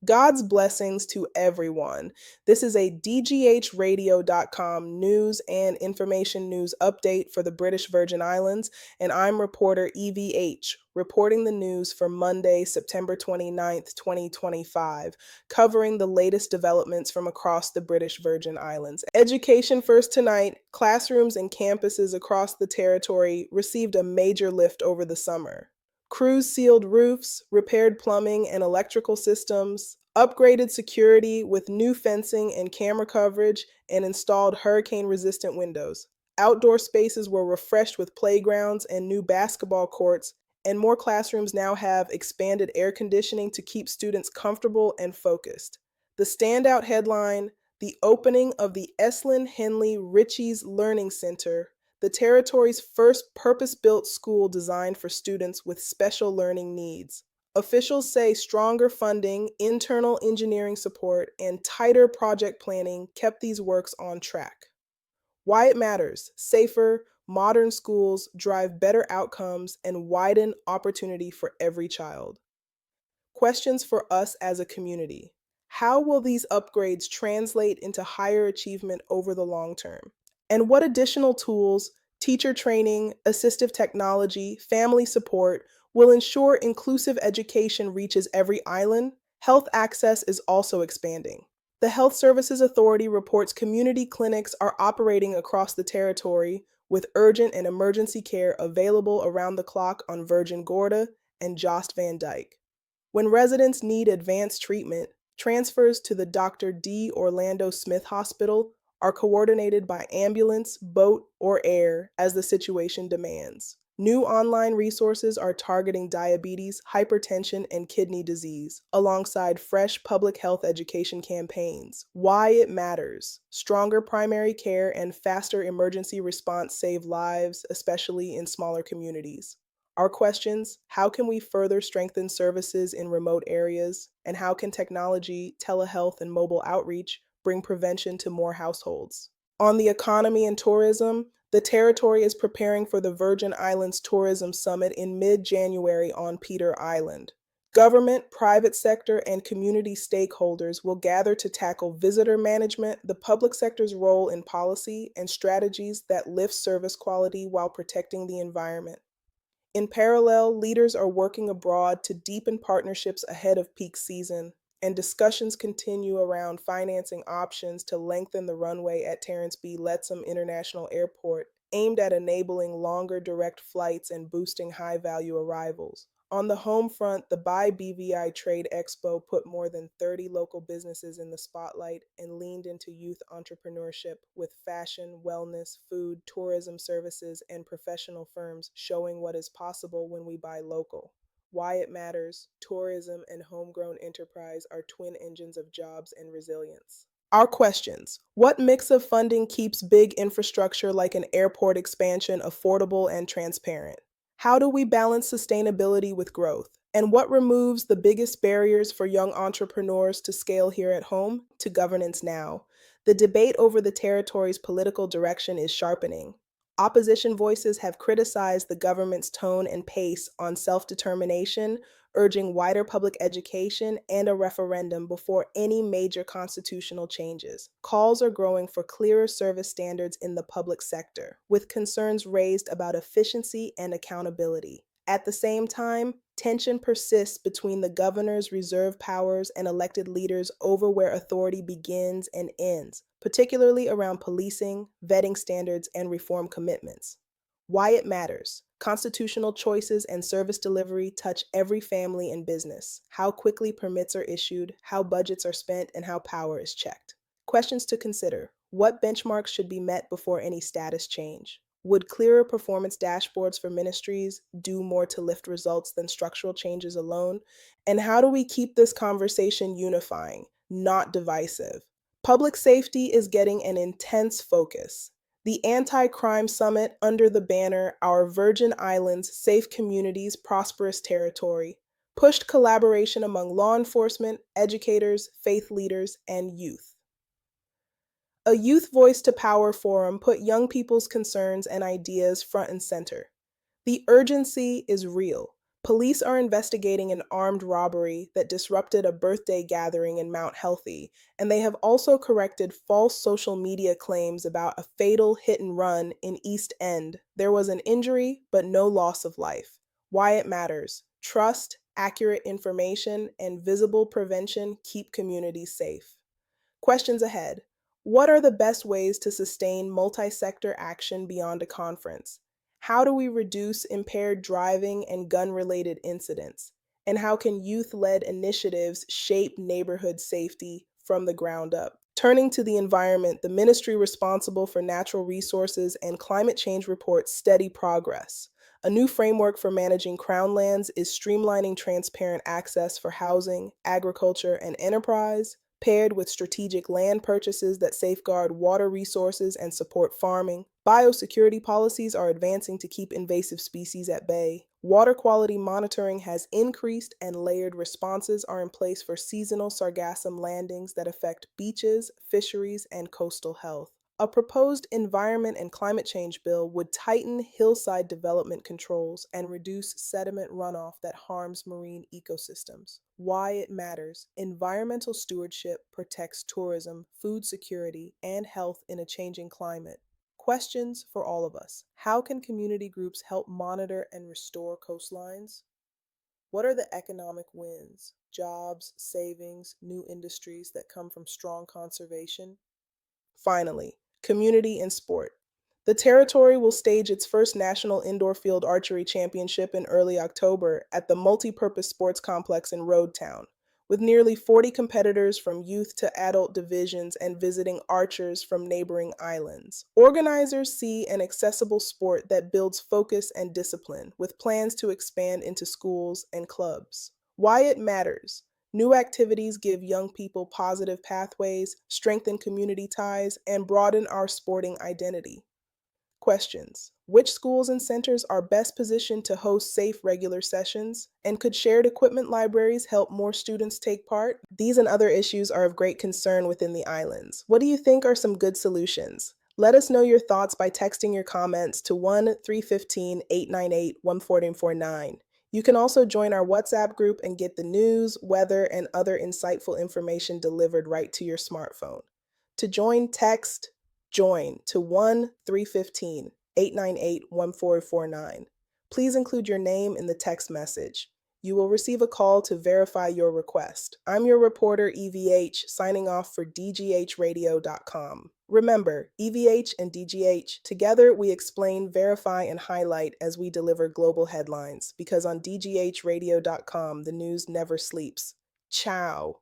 God's blessings to everyone. This is a DGHradio.com news and information news update for the British Virgin Islands, and I'm reporter EVH, reporting the news for Monday, September 29th, 2025, covering the latest developments from across the British Virgin Islands. Education first tonight, classrooms and campuses across the territory received a major lift over the summer. Crews sealed roofs, repaired plumbing and electrical systems, upgraded security with new fencing and camera coverage, and installed hurricane-resistant windows. Outdoor spaces were refreshed with playgrounds and new basketball courts, and more classrooms now have expanded air conditioning to keep students comfortable and focused. The standout headline, the opening of the Estlin Henley Ritchie's Learning Center, the territory's first purpose-built school designed for students with special learning needs. Officials say stronger funding, internal engineering support, and tighter project planning kept these works on track. Why it matters: safer, modern schools drive better outcomes and widen opportunity for every child. Questions for us as a community. How will these upgrades translate into higher achievement over the long term? And what additional tools, teacher training, assistive technology, family support will ensure inclusive education reaches every island? Health access is also expanding. The Health Services Authority reports community clinics are operating across the territory with urgent and emergency care available around the clock on Virgin Gorda and Jost Van Dyke. When residents need advanced treatment, transfers to the Dr. D. Orlando Smith Hospital are coordinated by ambulance, boat, or air as the situation demands. New online resources are targeting diabetes, hypertension, and kidney disease, alongside fresh public health education campaigns. Why it matters. Stronger primary care and faster emergency response save lives, especially in smaller communities. Our questions: how can we further strengthen services in remote areas? And how can technology, telehealth, and mobile outreach bring prevention to more households? On the economy and tourism, the territory is preparing for the Virgin Islands Tourism Summit in mid-January on Peter Island. Government, private sector, and community stakeholders will gather to tackle visitor management, the public sector's role in policy, and strategies that lift service quality while protecting the environment. In parallel, leaders are working abroad to deepen partnerships ahead of peak season, and discussions continue around financing options to lengthen the runway at Terrence B. Lettsome International Airport, aimed at enabling longer direct flights and boosting high-value arrivals. On the home front, the Buy BVI Trade Expo put more than 30 local businesses in the spotlight and leaned into youth entrepreneurship with fashion, wellness, food, tourism services, and professional firms showing what is possible when we buy local. Why it matters. Tourism and homegrown enterprise are twin engines of jobs and resilience. Our questions: what mix of funding keeps big infrastructure like an airport expansion affordable and transparent? How do we balance sustainability with growth? And what removes the biggest barriers for young entrepreneurs to scale here at home? To governance now. The debate over the territory's political direction is sharpening. Opposition voices have criticized the government's tone and pace on self-determination, urging wider public education and a referendum before any major constitutional changes. Calls are growing for clearer service standards in the public sector, with concerns raised about efficiency and accountability. At the same time, tension persists between the governor's reserve powers and elected leaders over where authority begins and ends, particularly around policing, vetting standards, and reform commitments. Why it matters. Constitutional choices and service delivery touch every family and business. How quickly permits are issued, how budgets are spent, and how power is checked. Questions to consider. What benchmarks should be met before any status change? Would clearer performance dashboards for ministries do more to lift results than structural changes alone? And how do we keep this conversation unifying, not divisive? Public safety is getting an intense focus. The Anti-Crime Summit under the banner Our Virgin Islands Safe Communities Prosperous Territory pushed collaboration among law enforcement, educators, faith leaders, and youth. A Youth Voice to Power forum put young people's concerns and ideas front and center. The urgency is real. Police are investigating an armed robbery that disrupted a birthday gathering in Mount Healthy, and they have also corrected false social media claims about a fatal hit and run in East End. There was an injury, but no loss of life. Why it matters. Trust, accurate information, and visible prevention keep communities safe. Questions ahead. What are the best ways to sustain multi-sector action beyond a conference? How do we reduce impaired driving and gun-related incidents? And how can youth-led initiatives shape neighborhood safety from the ground up? Turning to the environment, the ministry responsible for natural resources and climate change reports steady progress. A new framework for managing crown lands is streamlining transparent access for housing, agriculture, and enterprise, paired with strategic land purchases that safeguard water resources and support farming. Biosecurity policies are advancing to keep invasive species at bay. Water quality monitoring has increased, and layered responses are in place for seasonal sargassum landings that affect beaches, fisheries, and coastal health. A proposed environment and climate change bill would tighten hillside development controls and reduce sediment runoff that harms marine ecosystems. Why it matters. Environmental stewardship protects tourism, food security, and health in a changing climate. Questions for all of us. How can community groups help monitor and restore coastlines? What are the economic wins, jobs, savings, new industries that come from strong conservation? Finally, community and sport. The territory will stage its first national indoor field archery championship in early October at the multipurpose sports complex in Roadtown, with nearly 40 competitors from youth to adult divisions and visiting archers from neighboring islands. Organizers see an accessible sport that builds focus and discipline, with plans to expand into schools and clubs. Why it matters. New activities give young people positive pathways, strengthen community ties, and broaden our sporting identity. Questions. Which schools and centers are best positioned to host safe regular sessions? And could shared equipment libraries help more students take part? These and other issues are of great concern within the islands. What do you think are some good solutions? Let us know your thoughts by texting your comments to 1-315-898-1449. You can also join our WhatsApp group and get the news, weather, and other insightful information delivered right to your smartphone. To join, text JOIN to 1-315-898-1449. Please include your name in the text message. You will receive a call to verify your request. I'm your reporter, EVH, signing off for DGHradio.com. Remember, EVH and DGH, together we explain, verify, and highlight as we deliver global headlines, because on DGHradio.com, the news never sleeps. Ciao.